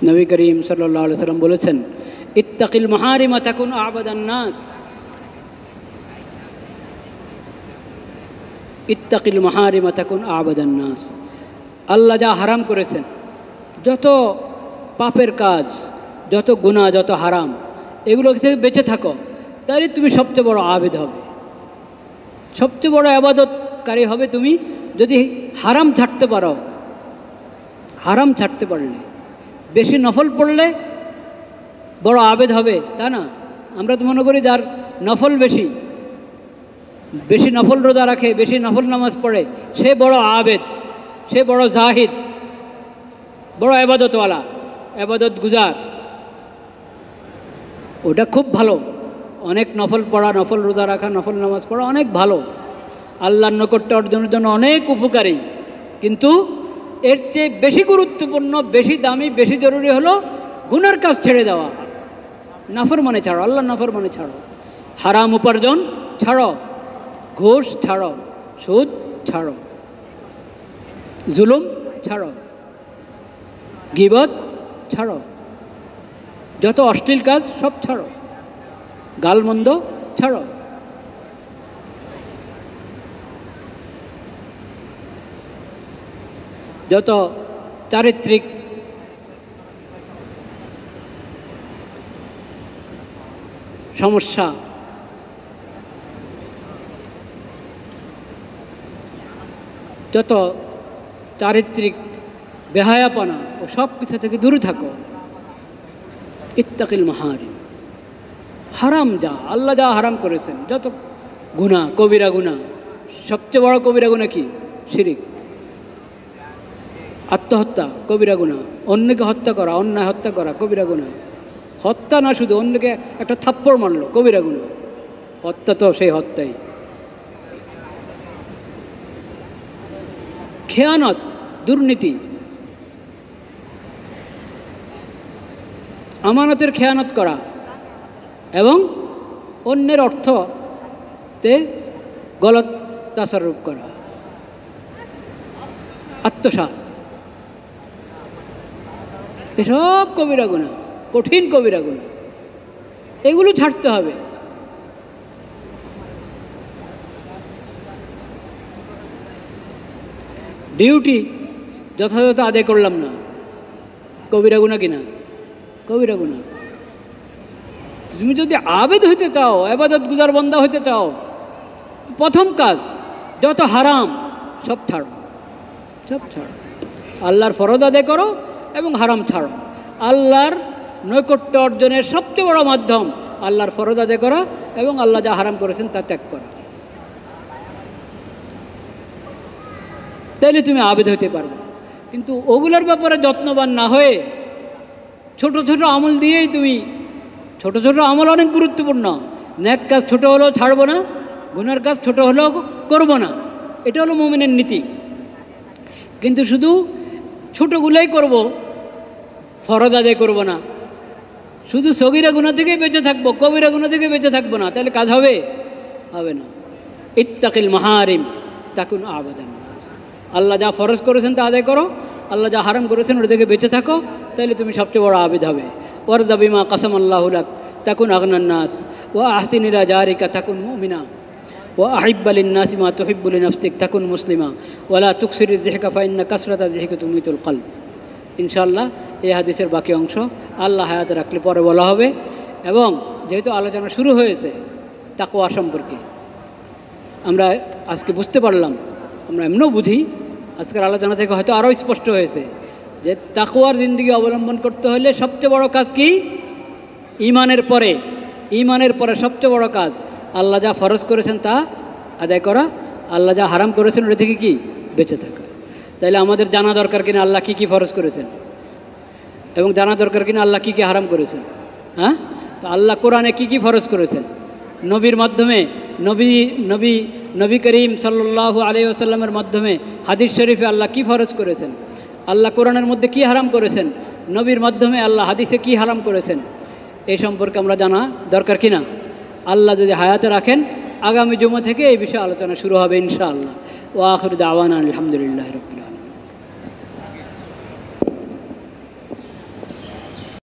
নবী করিম সাল্লাল্লাহু আলাইহি সাল্লাম বলেছেন, ইত্তাকিল মাহারিমা তাকুন আবাদান নাস, ইত্তাকিল মাহারিমা তাকুন আবাদান নাস। আল্লাহ যা হারাম করেছেন, যত পাপের কাজ, যত গুনাহ, যত হারাম, এগুলো থেকে বেঁচে থাকো, তাহলে তুমি সবচেয়ে বড় আবেদ হবে, সবচেয়ে বড় ইবাদতকারী হবে তুমি যদি হারাম ছাড়তে পারো। হারাম ছাড়তে পারলে, বেশি নফল পড়লে বড় আবেদ হবে তা না। আমরা তো মনে করি যার নফল বেশি, বেশি নফল রোজা রাখে, বেশি নফল নামাজ পড়ে, সে বড় আবেদ, সে বড় জাহিদ, বড় ইবাদতওয়ালা, ইবাদত গুজার। ওটা খুব ভালো, অনেক নফল পড়া, নফল রোজা রাখা, নফল নামাজ পড়া অনেক ভালো, আল্লাহর নৈকট্য অর্জনের জন্য অনেক উপকারী। কিন্তু এর চেয়ে বেশি গুরুত্বপূর্ণ, বেশি দামি, বেশি জরুরি হলো গুনার কাজ ছেড়ে দেওয়া, নাফরমানি ছাড়ো, আল্লাহর নাফরমানি ছাড়ো, হারাম উপার্জন ছাড়ো, ঘুষ ছাড়ো, সুদ ছাড়ো, জুলুম ছাড়ো, গীবত ছাড়ো, যত অশ্লীল কাজ সব ছাড়ো, গালমন্দ ছাড়ো। যত চারিত্রিক সমস্যা, যত চারিত্রিক বেহায়াপনা, ও সব কিছু থেকে দূরে থাকো। ইত্তাকিল মাহারিম, হারাম যা আল্লাহ যা হারাম করেছেন, যত গুনাহ, কবিরা গুনাহ, সবচেয়ে বড় কবিরা গুনাহ কি? শিরিক। আত্মহত্যা কবিরা গুনাহ, অন্যকে হত্যা করা, অন্যায় হত্যা করা কবিরা গুনাহ। হত্যা না, শুধু অন্যকে একটা থাপ্পড় মারলো কবিরা গুনাহ। হত্যা তো সেই হত্যাই। খেয়ানত, দুর্নীতি, আমানতের খেয়ানত করা এবং অন্যের অর্থতে গলত তাসাররুফ করা, আত্মসাৎ, এসব কবিরা গুনাহ, কঠিন কবিরা গুনাহ। এগুলো ছাড়তে হবে। ডিউটি যথাযথ আদায় করলাম না, কবিরা গুনাহ কিনা? কবিরা গুনাহ। তুমি যদি আবেদ হইতে চাও, ইবাদত গুজার বান্দা হইতে চাও, প্রথম কাজ যত হারাম সব ছাড়ো, সব ছাড়ো। আল্লাহর ফরজ আদায় করো এবং হারাম ছাড়ো। আল্লাহর নৈকট্য অর্জনের সবচেয়ে বড় মাধ্যম আল্লাহর ফরজ আদায় করা এবং আল্লাহ যা হারাম করেছেন তা ত্যাগ করা। তাইলে তুমি আবেদ হইতে পারবে। কিন্তু ওগুলোর ব্যাপারে যত্নবান না হয়ে ছোট ছোট আমল দিয়েই তুমি, ছোট ছোট আমল অনেক গুরুত্বপূর্ণ। নেক কাজ ছোট হলেও ছাড়বো না, গুনার কাজ ছোট হলেও করবো না, এটা হলো মুমিনের নীতি। কিন্তু শুধু ছোটোগুলোই করব, ফরজ আদায় করবো না, শুধু সগীরা গুনাহ থেকে বেঁচে থাকবো, কবিরা গুনাহ থেকে বেঁচে থাকবো না, তাহলে কাজ হবে? হবে না। ইত্তাকিল মাহারিম তাকুন আবাদান নাস। আল্লাহ যা ফরজ করেছেন তা আদায় করো, আল্লাহ যা হারাম করেছেন ওটা থেকে বেঁচে থাকো, তাহলে তুমি সবচেয়ে বড় আবেদ হবে। ওয়ারদা বিমা কাসামাল্লাহু লাক তাকুন আগনান নাস, ওয়া আহসিন ইলা জারিকা তাকুন মুমিনা, ওয়া আহিব্বা লিন-নাসি মা তুহিব্বু লিনাফসিক তাকুন মুসলিমা, ওয়ালা তুকসিরিজ যিহকা ফাইন্না কাসরাতা যিহকা তুমিতুল কলব। ইনশাআল্লাহ এই হাদিসের বাকি অংশ আল্লাহ হায়াতে রাখলে পরে বলা হবে। এবং যেহেতু আলোচনা শুরু হয়েছে তাকওয়া সম্পর্কে, আমরা আজকে বুঝতে পারলাম, আমরা এমনও বুঝি, আজকের আলোচনা থেকে হয়তো আরও স্পষ্ট হয়েছে যে তাকওয়ার জিন্দেগি অবলম্বন করতে হলে সবচেয়ে বড় কাজ কি? ঈমানের পরে, ঈমানের পরে সবচেয়ে বড় কাজ আল্লাহ যা ফরজ করেছেন তা আদায় করা, আল্লাহ যা হারাম করেছেন ওটা থেকে কি? বেঁচে থাকা। তাইলে আমাদের জানা দরকার কিনা আল্লাহ কী কী ফরজ করেছেন, এবং জানা দরকার কিনা আল্লাহ কী কী হারাম করেছেন। হ্যাঁ, তো আল্লাহ কোরআনে কী কী ফরজ করেছেন, নবীর মাধ্যমে, নবী করিম সাল্লাল্লাহু আলাইহি ওয়াসাল্লামের মাধ্যমে হাদিস শরীফে আল্লাহ কী ফরজ করেছেন, আল্লাহ কোরআনের মধ্যে কী হারাম করেছেন, নবীর মাধ্যমে আল্লাহ হাদিসে কী হারাম করেছেন, এই সম্পর্কে আমরা জানা দরকার কিনা। আল্লাহ যদি হায়াতে রাখেন আগামী জুমা থেকে এই বিষয়ে আলোচনা শুরু হবে ইনশাআল্লাহ। ওয়া আখিরু দাওয়ানা আলহামদুলিল্লাহি রাব্বিল আলামিন।